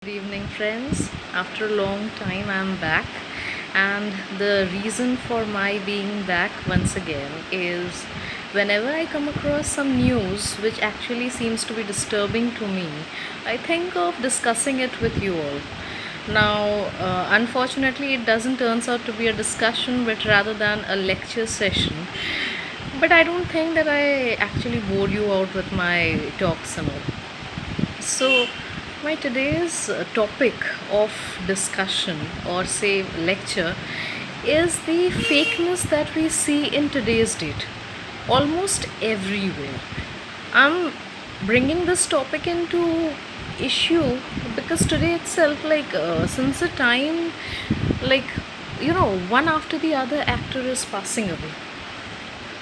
Good evening, friends. After a long time, I'm back, and the reason for my being back once again is whenever I come across some news which actually seems to be disturbing to me, I think of discussing it with you all. Now, unfortunately, it doesn't turns out to be a discussion, but rather than a lecture session. But I don't think that I actually bored you out with my talks and all. So, my today's topic of discussion or say lecture is the fakeness that we see in today's date almost everywhere. I'm bringing this topic into issue because today itself, since the time, like, one after the other actor is passing away.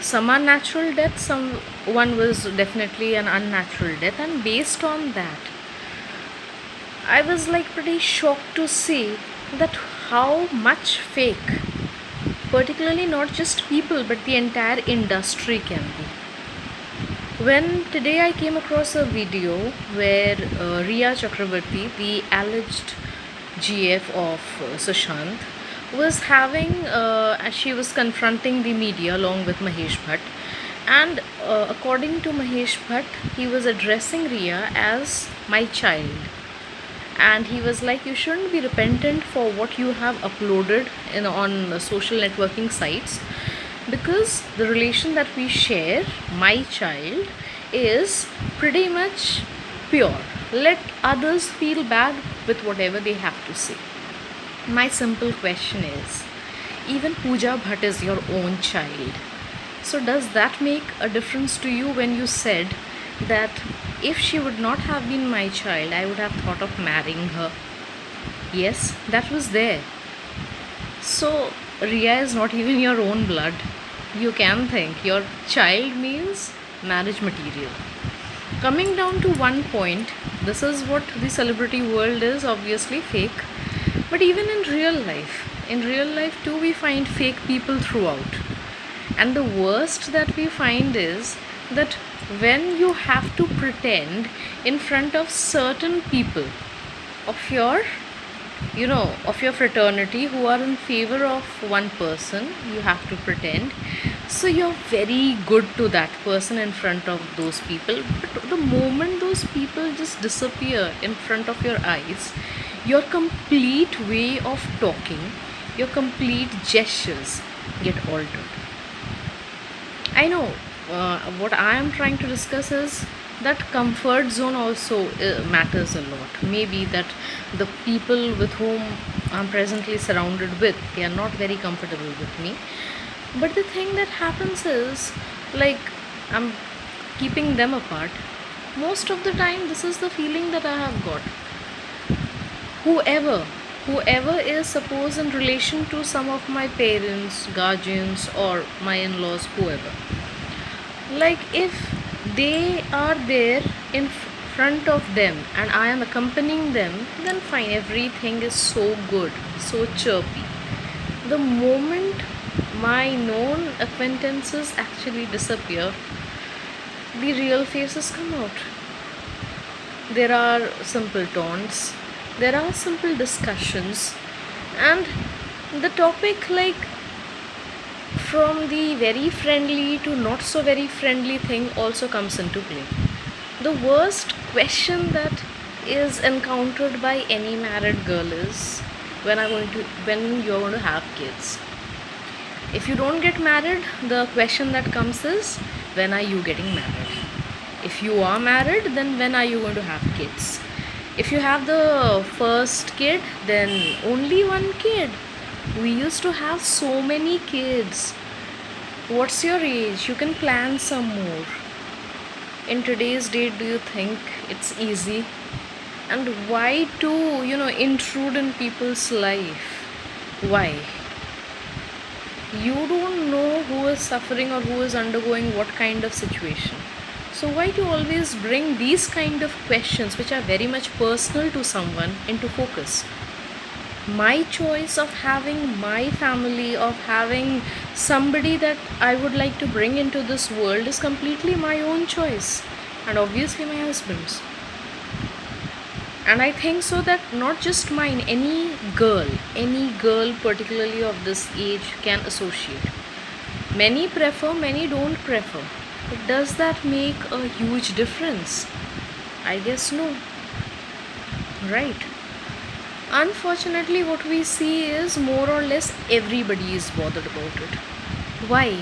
Some are natural death, some one was definitely an unnatural death, and based on that I was like pretty shocked to see that how much fake, particularly not just people but the entire industry can be. When today I came across a video where Riya Chakrabarti, the alleged GF of Sushant, was she was confronting the media along with Mahesh Bhatt, and according to Mahesh Bhatt, he was addressing Riya as my child, and he was like, you shouldn't be repentant for what you have uploaded on social networking sites, because the relation that we share, my child, is pretty much pure. Let others feel bad with whatever they have to say. My simple question is, even Pooja Bhatt is your own child, so does that make a difference to you when you said that if she would not have been my child, I would have thought of marrying her? Yes, that was there. So, Riya is not even your own blood. You can think your child means marriage material. Coming down to one point, this is what the celebrity world is, obviously fake. But even in real life too, we find fake people throughout. And the worst that we find is that when you have to pretend in front of certain people of your of your fraternity who are in favor of one person, you have to pretend, so you're very good to that person in front of those people. But the moment those people just disappear in front of your eyes, your complete way of talking, your complete gestures get altered. I know what I am trying to discuss is that comfort zone also matters a lot. Maybe that the people with whom I'm presently surrounded with, they are not very comfortable with me. But the thing that happens is, like, I'm keeping them apart. Most of the time, this is the feeling that I have got. Whoever, whoever is suppose in relation to some of my parents, guardians, or my in-laws, whoever, like if they are there in front of them and I am accompanying them, then fine, everything is so good, so chirpy. The moment my known acquaintances actually disappear, the real faces come out. There are simple taunts, there are simple discussions, and the topic, like, from the very friendly to not so very friendly thing also comes into play. The worst question that is encountered by any married girl is, when you're going to have kids. If you don't get married, the question that comes is, when are you getting married? If you are married, then when are you going to have kids? If you have the first kid, then only one kid. We used to have so many kids. What's your age? You can plan some more. In today's date, do you think it's easy? And why to, intrude in people's life? Why? You don't know who is suffering or who is undergoing what kind of situation. So why to always bring these kind of questions, which are very much personal to someone, into focus? My choice of having my family, of having somebody that I would like to bring into this world, is completely my own choice, and obviously my husband's. And I think so that not just mine, any girl particularly of this age can associate. Many prefer, many don't prefer. But does that make a huge difference? I guess no. Right. Unfortunately, what we see is more or less everybody is bothered about it. Why?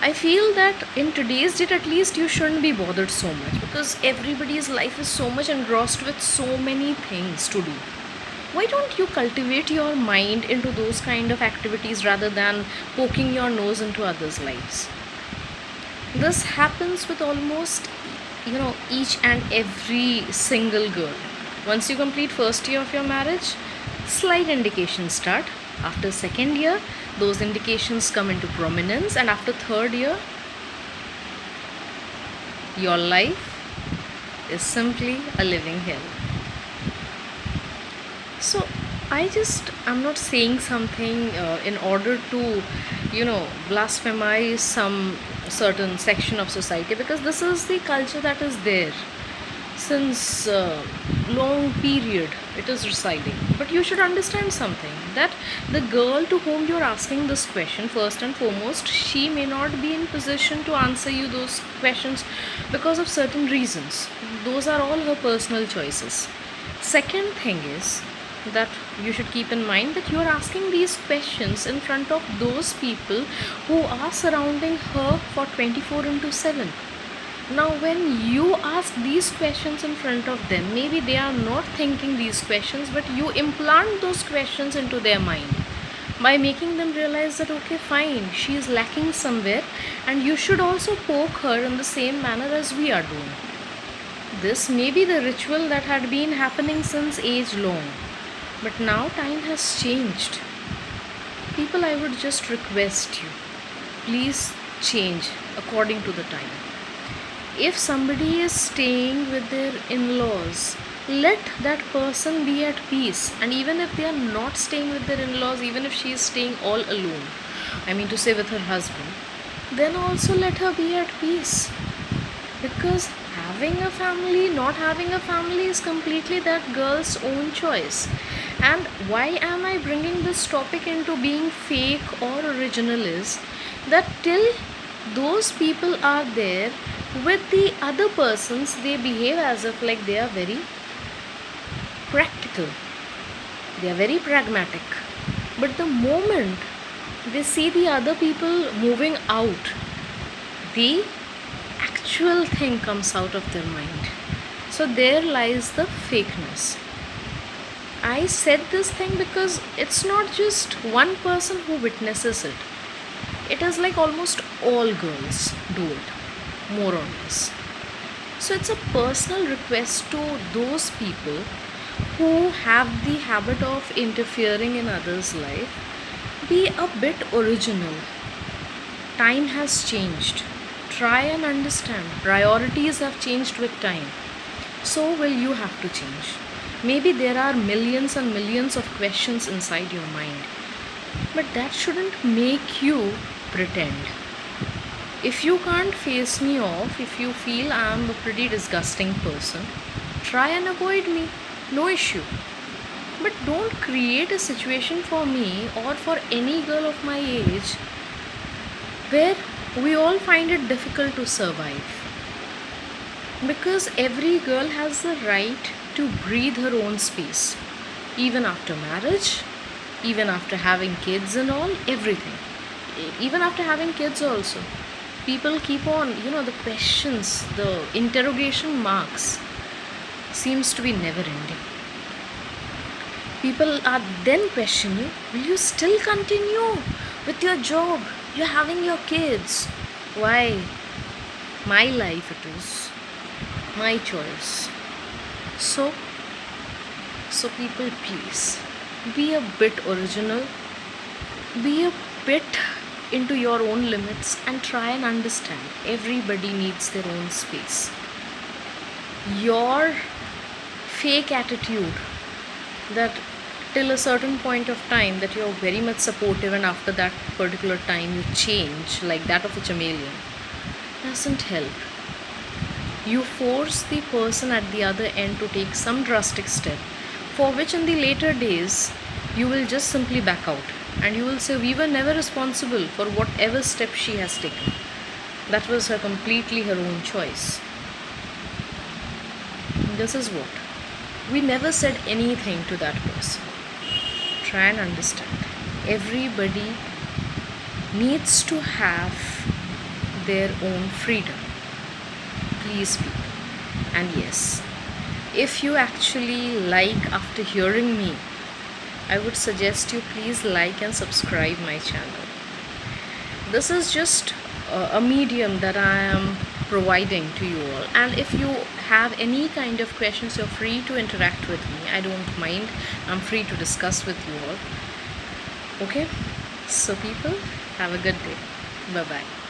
I feel that in today's date, at least, you shouldn't be bothered so much because everybody's life is so much engrossed with so many things to do. Why don't you cultivate your mind into those kind of activities rather than poking your nose into others' lives? This happens with almost, each and every single girl. Once you complete first year of your marriage, slight indications start. After second year, those indications come into prominence, and after third year, your life is simply a living hell. So I'm not saying something in order to, blasphemize some certain section of society, because this is the culture that is there since long period. It is residing. But you should understand something, that the girl to whom you're asking this question, first and foremost, she may not be in position to answer you those questions because of certain reasons. Those are all her personal choices. Second thing is that you should keep in mind that you are asking these questions in front of those people who are surrounding her for 24 into 7. Now, when you ask these questions in front of them, maybe they are not thinking these questions, but you implant those questions into their mind by making them realize that, okay, fine, she is lacking somewhere, and you should also poke her in the same manner as we are doing. This may be the ritual that had been happening since age long, but now time has changed. People, I would just request you, please change according to the time. If somebody is staying with their in-laws, let that person be at peace. And even if they are not staying with their in-laws, even if she is staying all alone, I mean to say with her husband, then also let her be at peace. Because having a family, not having a family is completely that girl's own choice. And why am I bringing this topic into being fake or original is that till those people are there with the other persons, they behave as if like they are very practical, they are very pragmatic. But the moment they see the other people moving out, the actual thing comes out of their mind. So there lies the fakeness. I said this thing because it's not just one person who witnesses it. It is like almost all girls do it, more or less. So it's a personal request to those people who have the habit of interfering in others' life, be a bit original. Time has changed. Try and understand. Priorities have changed with time. So will you have to change. Maybe there are millions and millions of questions inside your mind, but that shouldn't make you pretend. If you can't face me off, if you feel I'm a pretty disgusting person, try and avoid me. No issue. But don't create a situation for me or for any girl of my age where we all find it difficult to survive. Because every girl has the right to breathe her own space, even after marriage, even after having kids and all, everything. Even after having kids, also. People keep on, the questions, the interrogation marks seems to be never ending. People are then questioning, will you still continue with your job? You're having your kids. Why? My life it is. My choice. So people, please be a bit original, be a bit into your own limits, and try and understand everybody needs their own space. Your fake attitude that till a certain point of time that you're very much supportive and after that particular time you change like that of a chameleon doesn't help. you force the person at the other end to take some drastic step, for which in the later days you will just simply back out and you will say, we were never responsible for whatever step she has taken. That was her completely her own choice. This is what. We never said anything to that person. Try and understand. Everybody needs to have their own freedom. Please, people. And yes, if you actually like after hearing me, I would suggest you please like and subscribe my channel. This is just a medium that I am providing to you all, and if you have any kind of questions, you're free to interact with me. I don't mind. I'm free to discuss with you all. Okay, so people, have a good day. Bye bye.